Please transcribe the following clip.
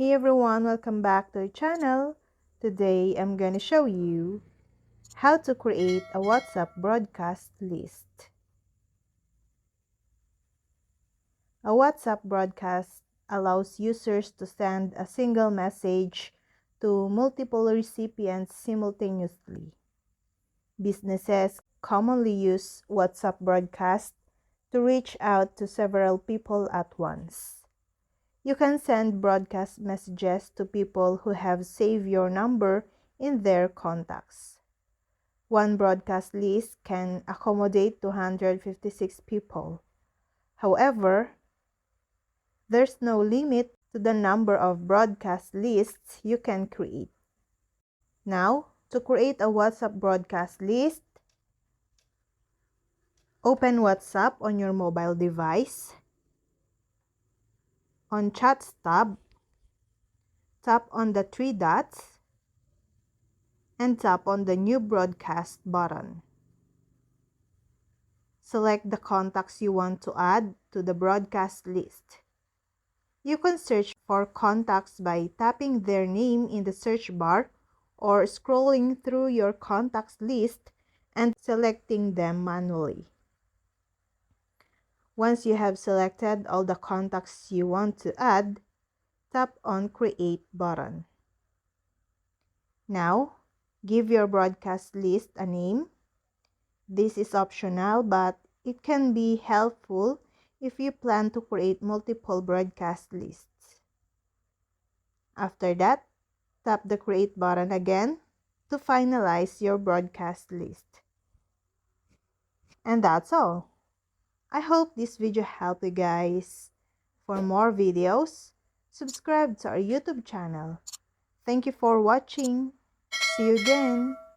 Hey everyone, welcome back to the channel. Today I'm going to show you how to create a WhatsApp broadcast list. A WhatsApp broadcast allows users to send a single message to multiple recipients simultaneously. Businesses commonly use WhatsApp broadcast to reach out to several people at once. You can send broadcast messages to people who have saved your number in their contacts. One broadcast list can accommodate 256 people. However, there's no limit to the number of broadcast lists you can create. Now, to create a WhatsApp broadcast list, open WhatsApp on your mobile device. On Chats tab, tap on the three dots and tap on the New Broadcast button. Select the contacts you want to add to the broadcast list. You can search for contacts by tapping their name in the search bar or scrolling through your contacts list and selecting them manually. Once you have selected all the contacts you want to add, tap on Create button. Now, give your broadcast list a name. This is optional, but it can be helpful if you plan to create multiple broadcast lists. After that, tap the Create button again to finalize your broadcast list. And that's all. I hope this video helped you guys. For more videos, subscribe to our YouTube channel. Thank you for watching. See you again.